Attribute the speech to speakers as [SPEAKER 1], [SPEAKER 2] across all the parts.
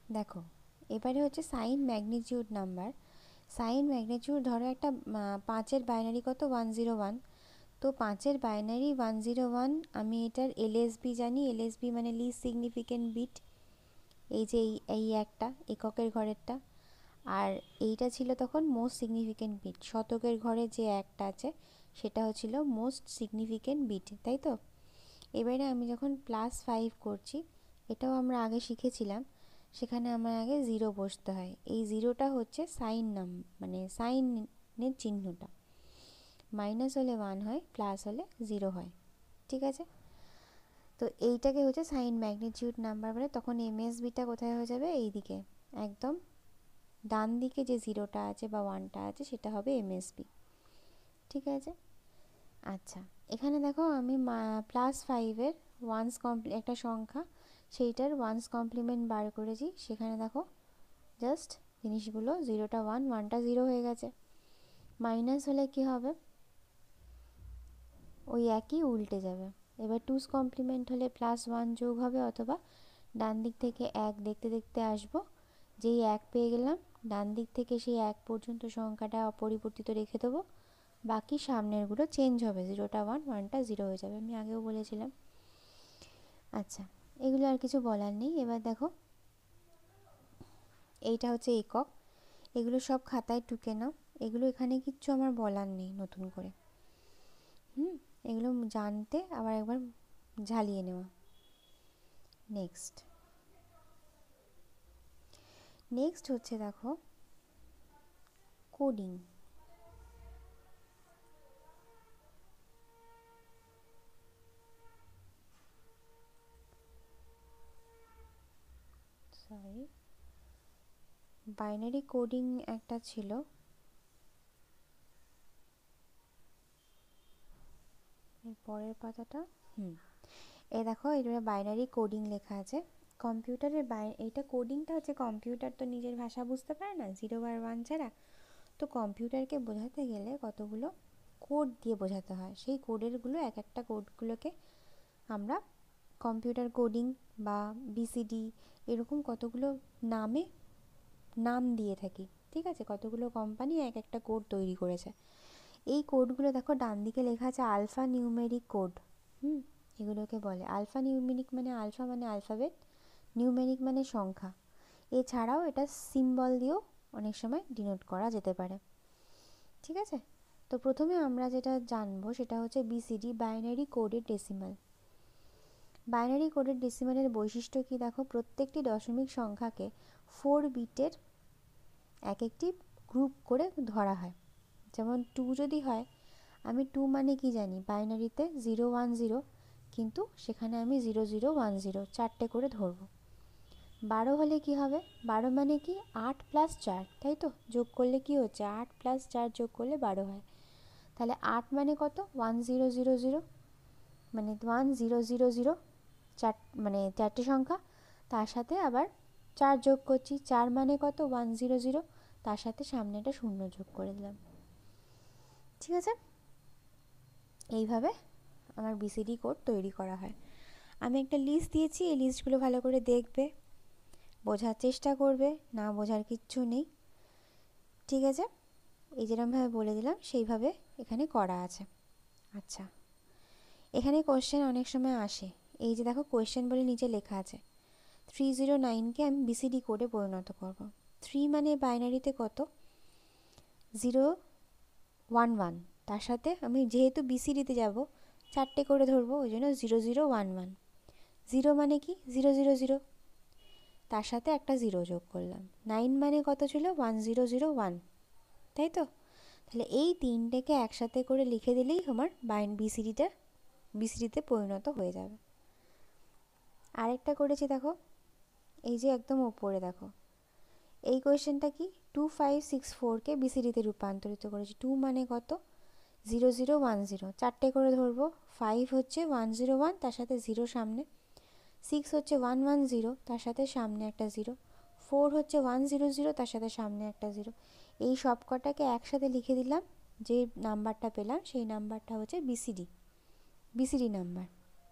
[SPEAKER 1] দেখো, এবারে হচ্ছে sign magnitude number. Sign magnitude ধরো একটা 5-এর বাইনারি কত 101। তো 5-এর বাইনারি 101, আমি এটার এলএসবি জানি। এলএসবি মানে লিস্ট সিগনিফিকেন্ট বিট। এই যে এই একটা এককের ঘরেরটা, আর এইটা ছিল তখন মোস্ট সিগনিফিকেন্ট বিট। শতকের ঘরে যে একটা আছে সেটা হচ্ছিল মোস্ট সিগনিফিকেন্ট বিট, তাই তো? এবারে আমি যখন +5 করছি, এটাও আমরা আগে শিখেছিলাম, সেখানে আমার আগে 0 বসতে হয়। এই 0টা হচ্ছে সাইন মানে সাইনের চিহ্নটা। মাইনাস হলে 1 হয়, প্লাস হলে 0 হয়, ঠিক আছে? তো এইটাকে হচ্ছে সাইন ম্যাগনিটিউড নাম্বার বলে। তখন এমএসবিটা কোথায় হয়ে যাবে? এই দিকে, একদম ডান দিকে যে 0টা আছে বা 1টা আছে সেটা হবে এমএসবি, ঠিক আছে? আচ্ছা, এখানে দেখো আমি +5-এর একটা সংখ্যা, সেইটার ওয়ান্স কমপ্লিমেন্ট বার করেছি। সেখানে দেখো জাস্ট জিনিসগুলো, 0টা 1, 1টা 0 হয়ে গেছে। মাইনাস হলে কি হবে? ওই একই উল্টে যাবে। এবার 2's কমপ্লিমেন্ট হলে +1 যোগ হবে, অথবা ডান দিক থেকে 1 দেখতে দেখতে আসবো, যেই 1 পেয়ে গেলাম ডান দিক থেকে সেই 1 পর্যন্ত সংখ্যাটা অপরিবর্তিত রেখে দেবো। বাকি সামনেরগুলো চেঞ্জ হবে, 0টা 1, 1টা 0 হয়ে যাবে, আমি আগেও বলেছিলাম। আচ্ছা, এগুলো আর কিছু বলার নেই। এবার দেখো, এইটা হচ্ছে একক। এগুলো সব খাতায় টুকে নাও। এগুলো এখানে কিচ্ছু আমার বলার নেই নতুন করে। এগুলো জানতে আবার একবার ঝালিয়ে নেওয়া। নেক্সট নেক্সট হচ্ছে দেখো কোডিং। সরি, বাইনারি কোডিং একটা ছিল। এর পরের পাতাটা, এ দেখো, এটা বাইনারি কোডিং লেখা আছে। কম্পিউটারের এইটা কোডিংটা হচ্ছে, কম্পিউটার তো নিজের ভাষা বুঝতে পারে না 0 আর 1 ছাড়া। তো কম্পিউটারকে বোঝাতে গেলে কতগুলো কোড দিয়ে বোঝাতে হয়। সেই কোডেরগুলো, এক একটা কোডগুলোকে আমরা কম্পিউটার কোডিং বা বিসিডি এরকম কতগুলো নাম দিয়ে থাকি, ঠিক আছে? কতগুলো কোম্পানি এক একটা কোড তৈরি করেছে। এই কোডগুলো দেখো ডান দিকে লেখা আছে আলফা নিউমেরিক কোড। এগুলোকে বলে আলফা নিউমেরিক, মানে আলফা মানে আলফাবেট, নিউমেরিক মানে সংখ্যা। এছাড়াও এটা সিম্বল দিয়েও অনেক সময় ডিনোট করা যেতে পারে, ঠিক আছে? তো প্রথমে আমরা যেটা জানবো সেটা হচ্ছে BCD, binary coded decimal. Binary coded ডেসিমালের বৈশিষ্ট্য কি দেখো, প্রত্যেকটি দশমিক সংখ্যাকে 4 বিটের এক একটি গ্রুপ করে ধরা হয়। যেমন 2 যদি হয়, আমি 2 মানে কি জানি, বাইনারিতে 0 1 0, কিন্তু সেখানে আমি 0 0 1 0 চারটে করে ধরবো। 12 হলে কি হবে? 12 মানে কি 8 + 4, তাই তো? যোগ করলে কি হচ্ছে? 8 + 4 যোগ করলে 12 হয়। তাহলে 8 মানে কত? 1 0 0 0, মানে 1 0 0 0, মানে চারটে সংখ্যা। তার সাথে আবার 4 যোগ করছি, 4 মানে কত? 1 0 0, তার সাথে সামনে একটা শূন্য যোগ করে দিলাম, ঠিক আছে? এইভাবে আমার বিসিডি কোড তৈরি করা হয়। আমি একটা লিস্ট দিয়েছি, এই লিস্টগুলো ভালো করে দেখবে, বোঝার চেষ্টা করবে, না বোঝার কিচ্ছু নেই, ঠিক আছে? এই যেরকমভাবে বলে দিলাম সেইভাবে এখানে করা আছে। আচ্ছা, এখানে কোয়েশ্চেন অনেক সময় আসে। এই যে দেখো, কোয়েশ্চেন বলে নিচে লেখা আছে 309কে আমি বিসিডি কোডে পরিণত করব। 3 মানে বাইনারিতে কত? 0 1 1, তার সাথে আমি যেহেতু বিসিডিতে যাব চারটে করে ধরবো, ওই জন্য 0 0 1 1। 0 মানে কি? 0 0 0, তার সাথে একটা 0 যোগ করলাম। 9 মানে কত ছিল? 1 0 0 1, তাই তো? তাহলে এই তিনটেকে একসাথে করে লিখে দিলেই আমার বিসিডিতে পরিণত হয়ে যাবে। আরেকটা করেছি দেখো, এই যে একদম ওপরে দেখো, এই কোয়েশ্চেনটা কি, 2564কে বিসিডিতে রূপান্তরিত করেছি। 2 মানে কত? 0 0 1 0, চারটে করে ধরবো। 5 হচ্ছে 1 0 1, তার সাথে 0 সামনে। 6 হচ্ছে 1 1 0, তার সাথে সামনে একটা 0। 4 হচ্ছে 1 0 0, তার সাথে সামনে একটা 0। এই সব কটাকে একসাথে লিখে দিলাম, যে নাম্বারটা পেলাম সেই নাম্বারটা হচ্ছে BCD number,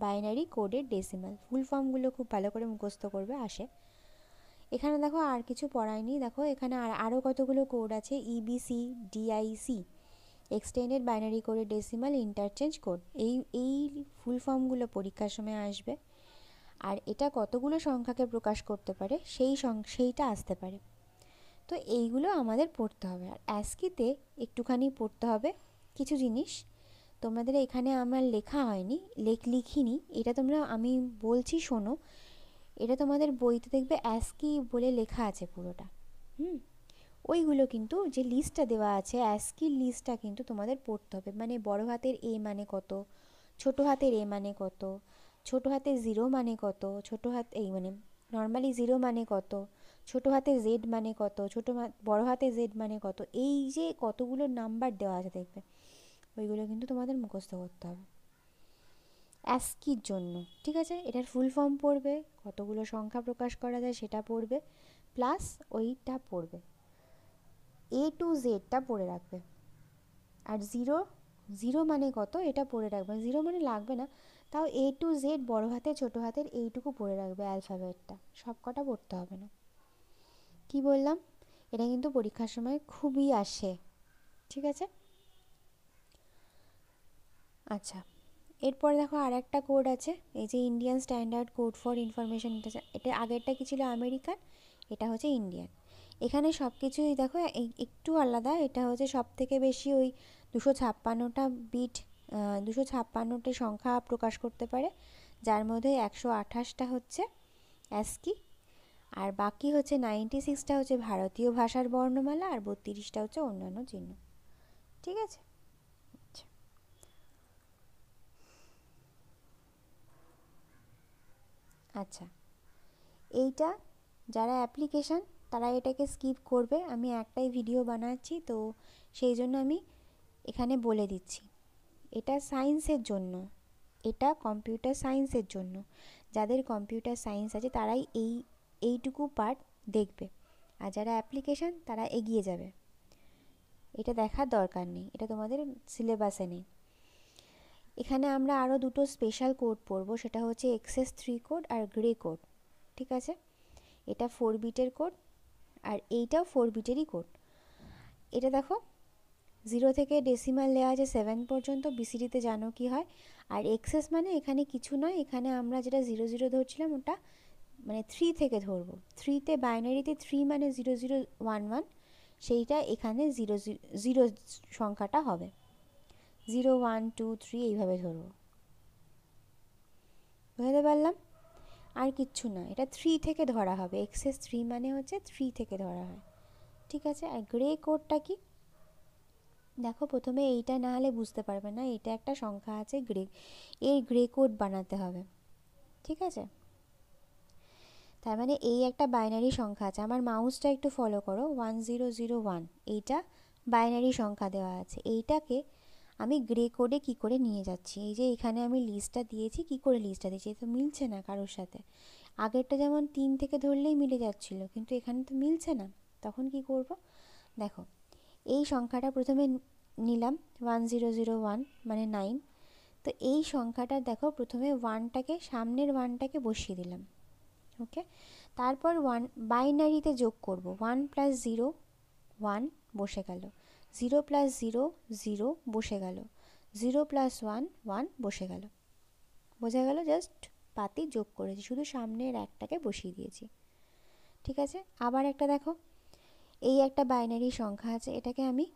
[SPEAKER 1] binary coded decimal. Full ফর্মগুলো খুব ভালো করে মুখস্থ করবে, আসে। এখানে দেখো আর কিছু পড়ায়নি, দেখো এখানে আরও কতগুলো কোড আছে, ইবিসি, ডিআইসি, এক্সটেন্ডেড বাইনারি কোডে ডেসিমাল, ইন্টারচেঞ্জ কোড। এই ফুল ফর্মগুলো পরীক্ষার সময় আসবে। আর এটা কতগুলো সংখ্যাকে প্রকাশ করতে পারে সেইটা আসতে পারে। তো এইগুলো আমাদের পড়তে হবে। আর অ্যাস্কিতে একটুখানি পড়তে হবে কিছু জিনিস, তোমাদের এখানে আমার লেখা হয়নি, লিখিনি, এটা তোমরা আমি বলছি শোনো। এটা তোমাদের বইতে দেখবে অ্যাস্কি বলে লেখা আছে পুরোটা। ওইগুলো কিন্তু যে লিস্টটা দেওয়া আছে অ্যাস্কির লিস্টটা কিন্তু তোমাদের পড়তে হবে। মানে বড় হাতের এ মানে কত, ছোট হাতের এ মানে কত, ছোট হাতের জিরো মানে কত, ছোট হাত এই মানে নর্মালি জিরো মানে কত, ছোট হাতে জেড মানে কত, বড় হাতে জেড মানে কত, এই যে কতগুলো নাম্বার দেওয়া আছে দেখবে, ওইগুলো কিন্তু তোমাদের মুখস্থ করতে হবে অ্যাস্কির জন্য। ঠিক আছে, এটার ফুল ফর্ম পড়বে, কতগুলো সংখ্যা প্রকাশ করা যায় সেটা পড়বে, প্লাস ওইটা পড়বে, এ টু জেডটা পড়ে রাখবে। আর জিরো, জিরো মানে কত এটা পড়ে রাখবে, জিরো মানে লাগবে না, তাও এ টু জেড বড় হাতে ছোট হাতের এইটুকু পড়ে রাখবে, অ্যালফাবেটটা সব কটা পড়তে হবে না। কি বললাম, এটা কিন্তু পরীক্ষার সময় খুবই আসে। ঠিক আছে, আচ্ছা এরপর দেখো আর একটা কোড আছে, এই যে Indian standard code for information, এটা আগেরটা কি ছিল আমেরিকান, এটা হচ্ছে ইন্ডিয়ান। এখানে সব কিছুই দেখো একটু আলাদা, এটা হচ্ছে সব থেকে বেশি ওই 256টা বিট, 256টি সংখ্যা প্রকাশ করতে পারে, যার মধ্যে 128টা হচ্ছে অ্যাস্কি, আর বাকি হচ্ছে 96টা হচ্ছে ভারতীয় ভাষার বর্ণমালা, আর 32টা হচ্ছে অন্যান্য চিহ্ন। ঠিক আছে, আচ্ছা এইটা যারা অ্যাপ্লিকেশান তারা এটাকে স্কিপ করবে, আমি একটাই ভিডিও বানাচ্ছি তো সেই জন্য আমি এখানে বলে দিচ্ছি। এটা সায়েন্সের জন্য, এটা কম্পিউটার সায়েন্সের জন্য, যাদের কম্পিউটার সায়েন্স আছে তারাই এইটুকু পার্ট দেখবে, আর যারা অ্যাপ্লিকেশান তারা এগিয়ে যাবে, এটা দেখার দরকার নেই, এটা তোমাদের সিলেবাসে নেই। এখানে আমরা আরও দুটো স্পেশাল কোড পড়বো, সেটা হচ্ছে XS3 কোড আর গ্রে কোড। ঠিক আছে, এটা 4 বিটের কোড, আর এইটাও 4 বিটেরই কোড। এটা দেখো 0 থেকে ডেসিমাল দেওয়া আছে 7 পর্যন্ত, বিসিডিতে জানো কি হয়। আর এক্সেস মানে এখানে কিছু নয়, এখানে আমরা যেটা 0 0 ধরছিলাম ওটা মানে 3 থেকে ধরবো, 3তে বাইনারিতে 3 মানে 0011, সেইটা এখানে 0 সংখ্যাটা হবে 0 1 2 3 এইভাবে ধরবো, বুঝতে পারলাম। আর কিচ্ছু না, এটা 3 থেকে ধরা হবে, XS3 মানে হচ্ছে 3 থেকে ধরা হয়। ঠিক আছে, আর গ্রে কোডটা কি, দেখো প্রথমে এইটা না হলে বুঝতে পারবে না, এটা একটা সংখ্যা আছে গ্রে, এর গ্রে কোড বানাতে হবে। ঠিক আছে, তার মানে এই একটা বাইনারি সংখ্যা আছে, আমার মাউসটা একটু ফলো করো, 1001, এইটা বাইনারি সংখ্যা দেওয়া আছে, এইটাকে আমি গ্রে কোডে কি করে নিয়ে যাচ্ছি, এই যে এখানে আমি লিস্টটা দিয়েছি, কি করে লিস্টটা দিয়েছি, তো মিলছে না কারোর সাথে, আগেরটা যেমন 3 থেকে ধরলেই মিলে যাচ্ছিল, কিন্তু এখানে তো মিলছে না, তখন কি করব, দেখো এই সংখ্যাটা প্রথমে নিলাম 1001 মানে 9, তো এই সংখ্যাটা দেখো প্রথমে ওয়ানটাকে সামনের ওয়ানটাকে বসিয়ে দিলাম, ওকে, তারপর ওয়ান বাইনারিতে যোগ করব, 1 + 0 1 বসে গেল, 0 + 0 0 বসে গেল, 0 + 1 1 বসে গেল, বোঝা গেল, জাস্ট পাতি যোগ করেছি, শুধু সামনের একটাকে বসিয়ে দিয়েছি। ঠিক আছে, আবার একটা দেখো, এই একটা বাইনারি সংখ্যা আছে, এটাকে আমি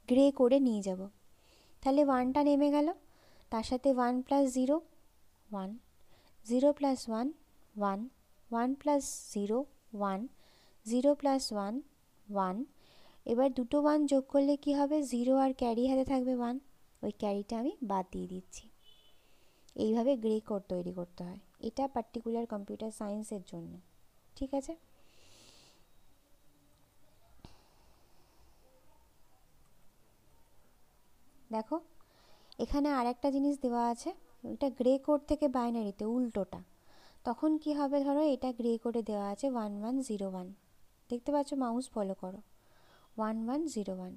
[SPEAKER 1] গ্রে করে নিয়ে যাব, তাহলে ওয়ানটা নেমে গেল, তার সাথে 1 + 0 1, 0 + 1 1, 1 + 0 1, 0 + 1 1, এবার দুটো 1 যোগ করলে কি হবে, 0 আর ক্যারি হাতে থাকবে 1, ওই ক্যারিটা আমি বাদ দিয়ে দিচ্ছি। এইভাবে গ্রে কোড তৈরি করতে হয়, এটা পার্টিকুলার কম্পিউটার সায়েন্সের জন্য। ঠিক আছে, দেখো এখানে আর একটা জিনিস দেওয়া আছে, এটা গ্রে কোড থেকে বাইনারিতে উল্টোটা, তখন কি হবে, ধরো এটা গ্রে কোডে দেওয়া আছে 1101, দেখতে পাচ্ছ, মাউস ফলো করো, 1101,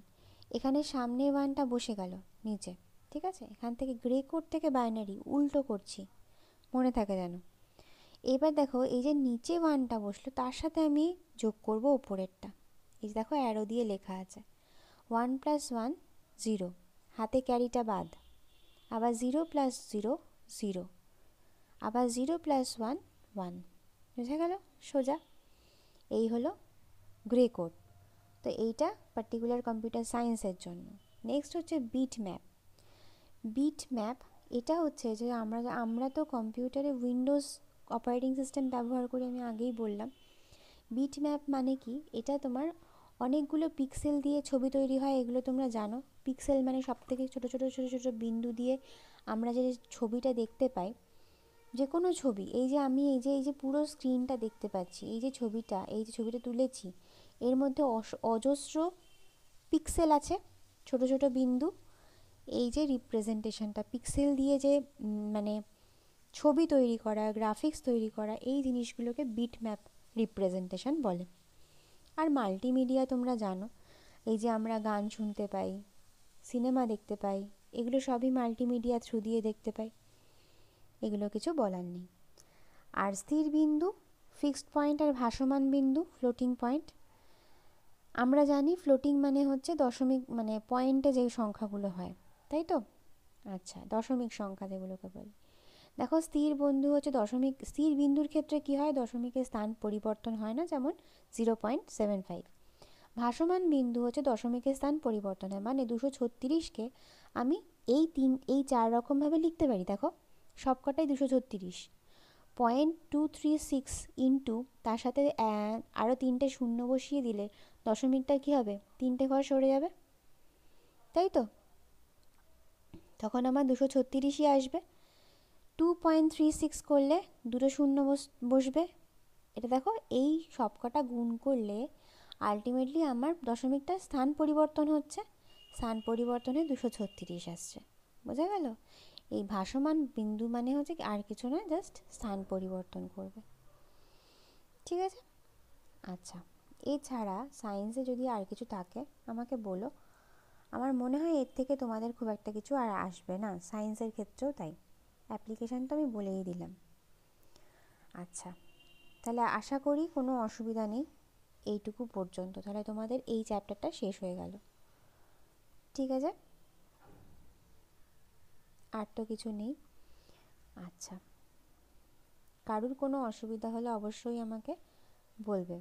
[SPEAKER 1] এখানে সামনে ওয়ানটা বসে গেল নিচে। ঠিক আছে, এখান থেকে গ্রে কোড থেকে বাইনারি উল্টো করছি, মনে থাকে যেন, এবার দেখো এই যে নিচে ওয়ানটা বসলো তার সাথে আমি যোগ করব ওপরেরটা। এই যে দেখো অ্যারো দিয়ে লেখা আছে 1 + 1 0, হাতে ক্যারিটা বাদ, আবার 0 + 0 0, আবার 0 + 1 1। বুঝা গেল সোজা? এই হলো গ্রে কোড। তো এইটা পার্টিকুলার কম্পিউটার সায়েন্সের জন্য। নেক্সট হচ্ছে বিট ম্যাপ। বিট ম্যাপ এটা হচ্ছে যে আমরা তো কম্পিউটারে উইন্ডোজ অপারেটিং সিস্টেম ব্যবহার করি, আমি আগেই বললাম। বিট ম্যাপ মানে কি, এটা তোমার অনেকগুলো পিক্সেল দিয়ে ছবি তৈরি হয়, এগুলো তোমরা জানো। পিক্সেল মানে সব থেকে ছোটো ছোটো ছোটো ছোটো বিন্দু দিয়ে আমরা যে ছবিটা দেখতে পাই, যে কোনো ছবি, এই যে আমি এই যে পুরো স্ক্রিনটা দেখতে পাচ্ছি, এই যে ছবিটা তুলেছি, এর মধ্যে অজস্র পিক্সেল আছে, ছোট ছোট বিন্দু। এই যে রিপ্রেজেন্টেশনটা পিক্সেল দিয়ে যে মানে ছবি তৈরি করা, গ্রাফিক্স তৈরি করা, এই জিনিসগুলোকে বিট ম্যাপ রিপ্রেজেন্টেশন বলে। আর মাল্টিমিডিয়া তোমরা জানো, এই যে আমরা গান শুনতে পাই, সিনেমা দেখতে পাই, এগুলো সবই মাল্টিমিডিয়া থ্রু দিয়ে দেখতে পাই, এগুলো কিছু বলার নেই। আর স্থির বিন্দু, ফিক্সড পয়েন্ট, আর ভাসমান বিন্দু, ফ্লোটিং পয়েন্ট। আমরা জানি ফ্লোটিং মানে হচ্ছে দশমিক, মানে পয়েন্টে যে সংখ্যাগুলো হয়, তাই তো? আচ্ছা, দশমিক সংখ্যা যেগুলোকে বলি। দেখো স্থির বিন্দুর ক্ষেত্রে কি হয়, দশমিকের স্থান পরিবর্তন হয় না, যেমন 0.75। ভাসমান বিন্দু হচ্ছে দশমিকের স্থান পরিবর্তন হয়, মানে 236কে আমি এই 4 রকমভাবে লিখতে পারি। দেখো সবকটাই 236, 0.236 ইন্টু তার সাথে আরও 3টে শূন্য বসিয়ে দিলে দশমিকটা কী হবে, 3টে ঘর সরে যাবে, তাই তো? তখন আমার 236ই আসবে। 2.36 করলে 2টো শূন্য বসবে। এটা দেখো এই সবকটা গুণ করলে আলটিমেটলি আমার দশমিকটা স্থান পরিবর্তন হচ্ছে, স্থান পরিবর্তনে 236 আসছে। বোঝা গেল? এই ভাসমান বিন্দু মানে হচ্ছে আর কিছু না, জাস্ট স্থান পরিবর্তন করবে। ঠিক আছে? আচ্ছা, এছাড়া সায়েন্সে যদি আর কিছু থাকে আমাকে বলো। আমার মনে হয় এর থেকে তোমাদের খুব একটা কিছু আর আসবে না, সায়েন্সের ক্ষেত্রেও তাই। অ্যাপ্লিকেশান তো আমি বলেই দিলাম। আচ্ছা, তাহলে আশা করি কোনো অসুবিধা নেই এইটুকু পর্যন্ত। তাহলে তোমাদের এই চ্যাপ্টারটা শেষ হয়ে গেল। ঠিক আছে, আর তো কিছু নেই। আচ্ছা, কারুর কোনো অসুবিধা হলে অবশ্যই আমাকে বলবে।